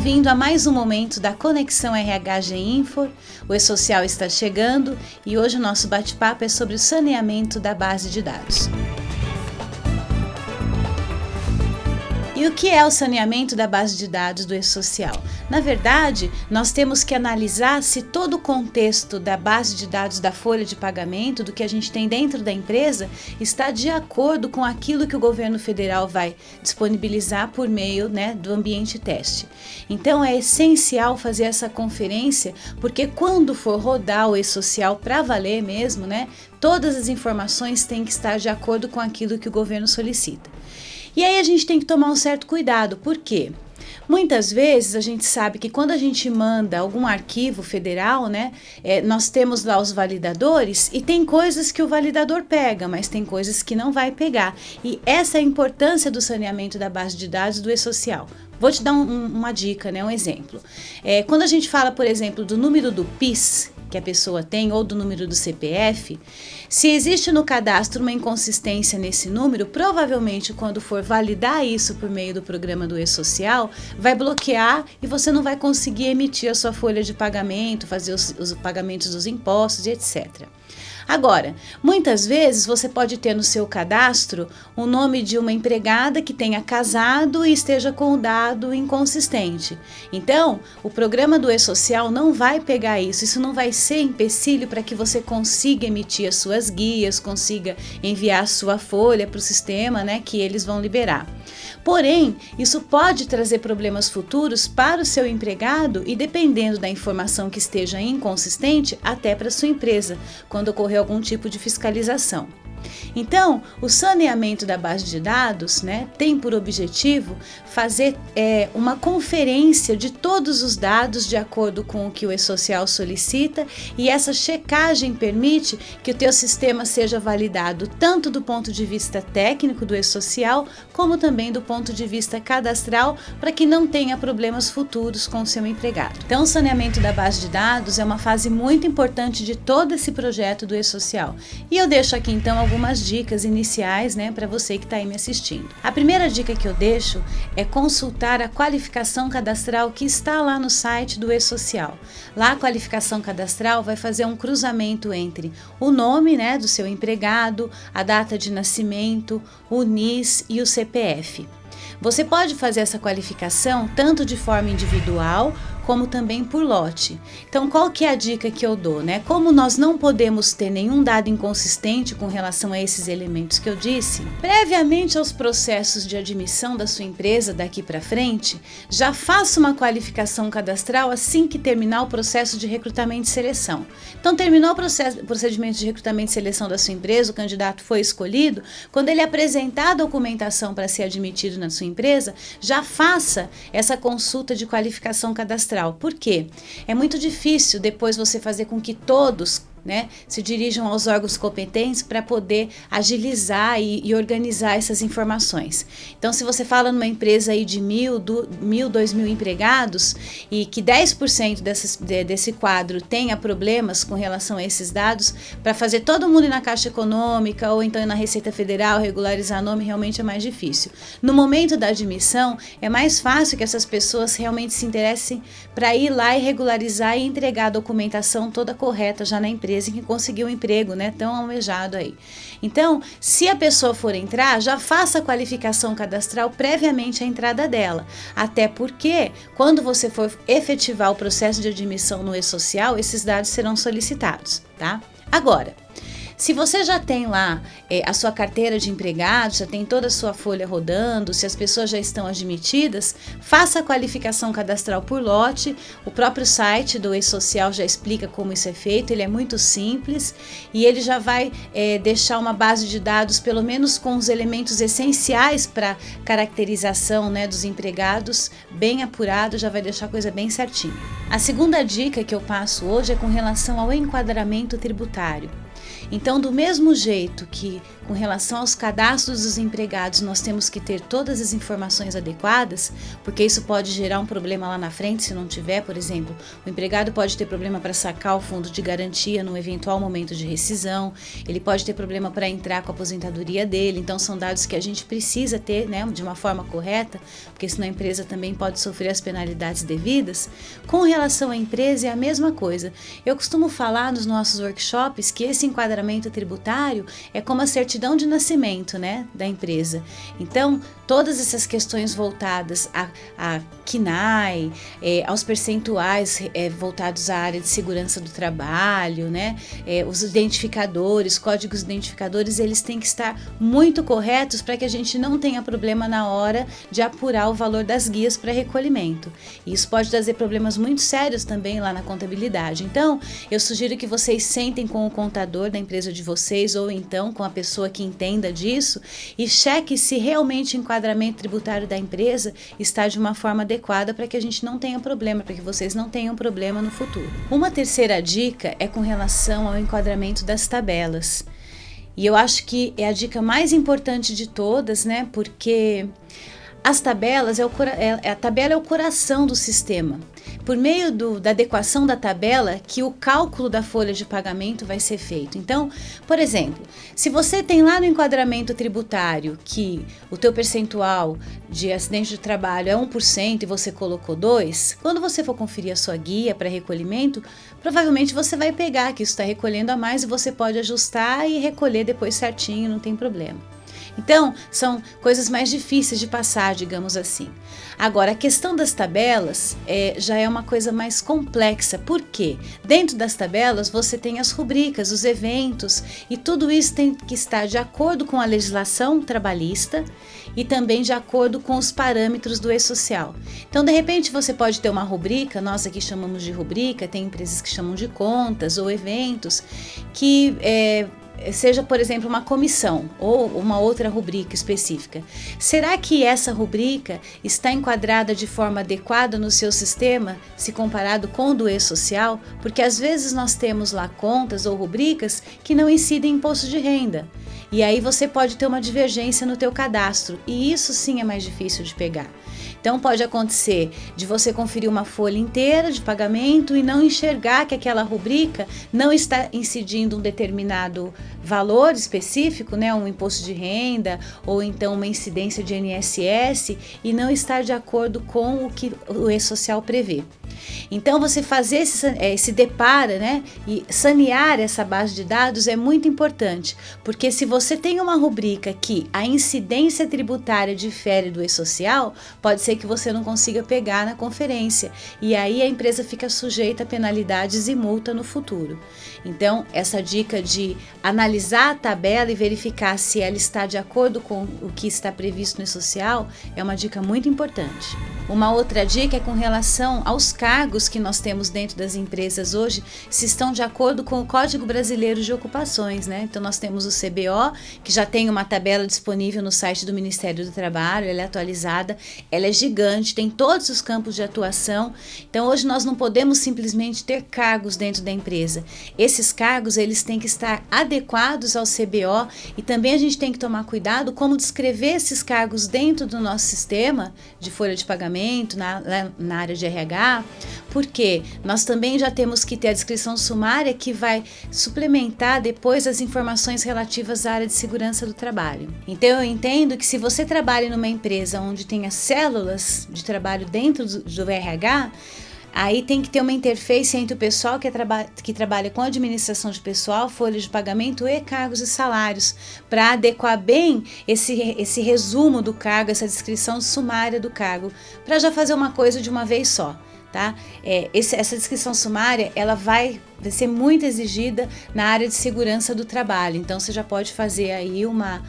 bem-vindo a mais um momento da Conexão RH Info. O E-Social está chegando e hoje o nosso bate-papo é sobre o saneamento da base de dados. E o que é o saneamento da base de dados do E-Social? Na verdade, nós temos que analisar se todo o contexto da base de dados da folha de pagamento, do que a gente tem dentro da empresa, está de acordo com aquilo que o governo federal vai disponibilizar por meio, do ambiente teste. Então, é essencial fazer essa conferência, porque quando for rodar o E-Social para valer mesmo, todas as informações têm que estar de acordo com aquilo que o governo solicita. E aí a gente tem que tomar um certo cuidado, por quê? Muitas vezes a gente sabe que quando a gente manda algum arquivo federal, nós temos lá os validadores e tem coisas que o validador pega, mas tem coisas que não vai pegar. E essa é a importância do saneamento da base de dados do E-Social. Vou te dar uma dica, um exemplo. Quando a gente fala, por exemplo, do número do PIS que a pessoa tem ou do número do CPF, se existe no cadastro uma inconsistência nesse número, provavelmente quando for validar isso por meio do programa do E-Social, vai bloquear e você não vai conseguir emitir a sua folha de pagamento, fazer os pagamentos dos impostos e etc. Agora, muitas vezes você pode ter no seu cadastro o nome de uma empregada que tenha casado e esteja com o dado inconsistente. Então, o programa do E-Social não vai pegar isso não vai ser empecilho para que você consiga emitir as suas guias, consiga enviar a sua folha para o sistema, que eles vão liberar. Porém, isso pode trazer problemas futuros para o seu empregado e, dependendo da informação que esteja inconsistente, até para a sua empresa, quando ocorrer algum tipo de fiscalização. Então, o saneamento da base de dados tem por objetivo fazer uma conferência de todos os dados de acordo com o que o E-Social solicita, e essa checagem permite que o teu sistema seja validado tanto do ponto de vista técnico do E-Social, como também do ponto de vista cadastral, para que não tenha problemas futuros com o seu empregado. Então, o saneamento da base de dados é uma fase muito importante de todo esse projeto do E-Social. E eu deixo aqui então algumas dicas iniciais para você que está aí me assistindo. A primeira dica que eu deixo é consultar a qualificação cadastral que está lá no site do E-Social. Lá a qualificação cadastral vai fazer um cruzamento entre o nome do seu empregado, a data de nascimento, o NIS e o CPF. Você pode fazer essa qualificação tanto de forma individual como também por lote. Então, qual que é a dica que eu dou? Como nós não podemos ter nenhum dado inconsistente com relação a esses elementos que eu disse, previamente aos processos de admissão da sua empresa daqui para frente, já faça uma qualificação cadastral assim que terminar o processo de recrutamento e seleção. Então, terminou o procedimento de recrutamento e seleção da sua empresa, o candidato foi escolhido, quando ele apresentar a documentação para ser admitido na sua empresa, já faça essa consulta de qualificação cadastral. Por quê? É muito difícil depois você fazer com que todos se dirijam aos órgãos competentes para poder agilizar e organizar essas informações. Então, se você fala numa empresa aí de 2.000 empregados e que 10% desse quadro tenha problemas com relação a esses dados, para fazer todo mundo ir na Caixa Econômica ou então ir na Receita Federal, regularizar nome, realmente é mais difícil. No momento da admissão, é mais fácil que essas pessoas realmente se interessem para ir lá e regularizar e entregar a documentação toda correta já na empresa que conseguiu um emprego, tão almejado aí. Então, se a pessoa for entrar, já faça a qualificação cadastral previamente à entrada dela. Até porque, quando você for efetivar o processo de admissão no E-Social, esses dados serão solicitados, tá? Agora, se você já tem lá a sua carteira de empregado, já tem toda a sua folha rodando, se as pessoas já estão admitidas, faça a qualificação cadastral por lote. O próprio site do E-Social já explica como isso é feito, ele é muito simples e ele já vai deixar uma base de dados, pelo menos com os elementos essenciais para caracterização dos empregados, bem apurado, já vai deixar a coisa bem certinha. A segunda dica que eu passo hoje é com relação ao enquadramento tributário. Então, do mesmo jeito que com relação aos cadastros dos empregados, nós temos que ter todas as informações adequadas, porque isso pode gerar um problema lá na frente se não tiver, por exemplo, o empregado pode ter problema para sacar o fundo de garantia no eventual momento de rescisão, ele pode ter problema para entrar com a aposentadoria dele, então são dados que a gente precisa ter, né, de uma forma correta, porque senão a empresa também pode sofrer as penalidades devidas. Com relação à empresa é a mesma coisa. Eu costumo falar nos nossos workshops que esse enquadramento tributário é como a certidão de nascimento, né, da empresa. Então, todas essas questões voltadas a KNAI, aos percentuais voltados à área de segurança do trabalho, né, os identificadores, códigos identificadores, eles têm que estar muito corretos para que a gente não tenha problema na hora de apurar o valor das guias para recolhimento. E isso pode trazer problemas muito sérios também lá na contabilidade. Então, eu sugiro que vocês sentem com o contador da empresa de vocês ou então com a pessoa que entenda disso e cheque se realmente o enquadramento tributário da empresa está de uma forma adequada para que a gente não tenha problema, para que vocês não tenham problema no futuro. Uma terceira dica é com relação ao enquadramento das tabelas. E eu acho que é a dica mais importante de todas, né? Porque as tabelas, a tabela é o coração do sistema. Por meio da adequação da tabela que o cálculo da folha de pagamento vai ser feito. Então, por exemplo, se você tem lá no enquadramento tributário que o teu percentual de acidente de trabalho é 1% e você colocou 2%, quando você for conferir a sua guia para recolhimento, provavelmente você vai pegar que isso está recolhendo a mais e você pode ajustar e recolher depois certinho, não tem problema. Então, são coisas mais difíceis de passar, digamos assim. Agora, a questão das tabelas já é uma coisa mais complexa. Por quê? Dentro das tabelas, você tem as rubricas, os eventos, e tudo isso tem que estar de acordo com a legislação trabalhista e também de acordo com os parâmetros do E-Social. Então, de repente, você pode ter uma rubrica, nós aqui chamamos de rubrica, tem empresas que chamam de contas ou eventos, que seja, por exemplo, uma comissão ou uma outra rubrica específica. Será que essa rubrica está enquadrada de forma adequada no seu sistema, se comparado com o do E-Social? Porque às vezes nós temos lá contas ou rubricas que não incidem em imposto de renda. E aí você pode ter uma divergência no teu cadastro, e isso sim é mais difícil de pegar. Então pode acontecer de você conferir uma folha inteira de pagamento e não enxergar que aquela rubrica não está incidindo um determinado valor específico, né, um imposto de renda ou então uma incidência de INSS e não estar de acordo com o que o E-Social prevê. Então você fazer esse depara, né, e sanear essa base de dados é muito importante, porque se você tem uma rubrica que a incidência tributária difere do E-Social, pode ser que você não consiga pegar na conferência e aí a empresa fica sujeita a penalidades e multa no futuro. Então essa dica de analisar a tabela e verificar se ela está de acordo com o que está previsto no E-Social é uma dica muito importante. Uma outra dica é com relação aos cargos que nós temos dentro das empresas hoje, se estão de acordo com o Código Brasileiro de Ocupações, né? Então nós temos o CBO, que já tem uma tabela disponível no site do Ministério do Trabalho, ela é atualizada, ela é gigante, tem todos os campos de atuação. Então hoje nós não podemos simplesmente ter cargos dentro da empresa. Esses cargos, eles têm que estar adequados ao CBO e também a gente tem que tomar cuidado como descrever esses cargos dentro do nosso sistema de folha de pagamento, na área de RH, porque nós também já temos que ter a descrição sumária que vai suplementar depois as informações relativas à área de segurança do trabalho. Então eu entendo que se você trabalha numa empresa onde tenha células de trabalho dentro do RH, aí tem que ter uma interface entre o pessoal que trabalha com administração de pessoal, folha de pagamento e cargos e salários, para adequar bem esse resumo do cargo, essa descrição sumária do cargo, para já fazer uma coisa de uma vez só. Tá? Essa descrição sumária ela vai ser muito exigida na área de segurança do trabalho, então você já pode fazer aí uma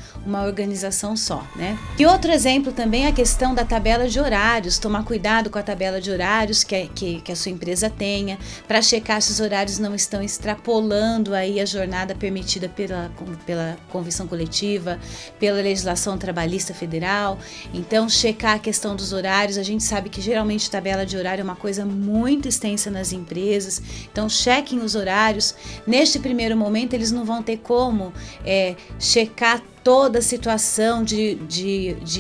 organização só, né? E outro exemplo também é a questão da tabela de horários, tomar cuidado com a tabela de horários que a sua empresa tenha, para checar se os horários não estão extrapolando aí a jornada permitida pela convenção coletiva, pela legislação trabalhista federal. Então checar a questão dos horários, a gente sabe que geralmente tabela de horário é uma coisa muito extensa nas empresas, então chequem os horários. Neste primeiro momento, eles não vão ter como checar toda a situação de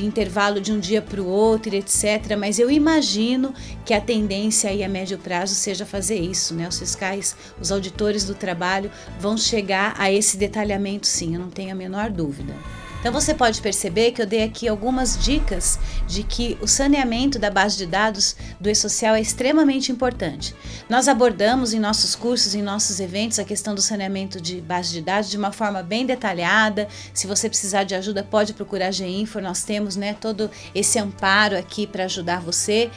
intervalo de um dia para o outro, etc. Mas eu imagino que a tendência aí a médio prazo seja fazer isso, né? Os fiscais, os auditores do trabalho vão chegar a esse detalhamento, sim, eu não tenho a menor dúvida. Então você pode perceber que eu dei aqui algumas dicas de que o saneamento da base de dados do E-Social é extremamente importante. Nós abordamos em nossos cursos, em nossos eventos, a questão do saneamento de base de dados de uma forma bem detalhada. Se você precisar de ajuda, pode procurar a GEINFO, nós temos, né, todo esse amparo aqui para ajudar você.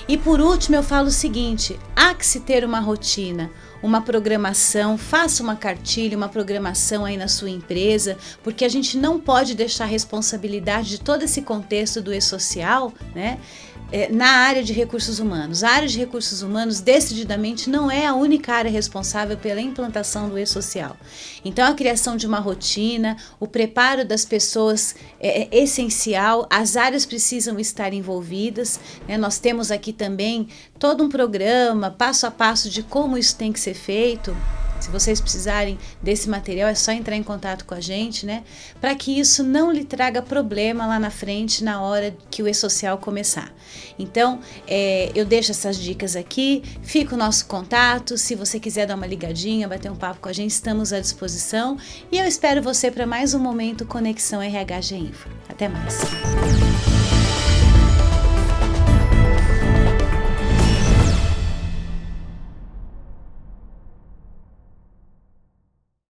E por último eu falo o seguinte, há que se ter uma rotina, uma programação, faça uma cartilha, uma programação aí na sua empresa, porque a gente não pode deixar a responsabilidade de todo esse contexto do E-Social, né, na área de recursos humanos. A área de recursos humanos, decididamente, não é a única área responsável pela implantação do E-Social. Então, a criação de uma rotina, o preparo das pessoas é essencial, as áreas precisam estar envolvidas, né? Nós temos aqui também todo um programa, passo a passo, de como isso tem que ser feito. Se vocês precisarem desse material, é só entrar em contato com a gente, né? Para que isso não lhe traga problema lá na frente, na hora que o E-Social começar. Então, eu deixo essas dicas aqui, fica o nosso contato. Se você quiser dar uma ligadinha, bater um papo com a gente, estamos à disposição. E eu espero você para mais um momento Conexão RH GEINFO. Até mais!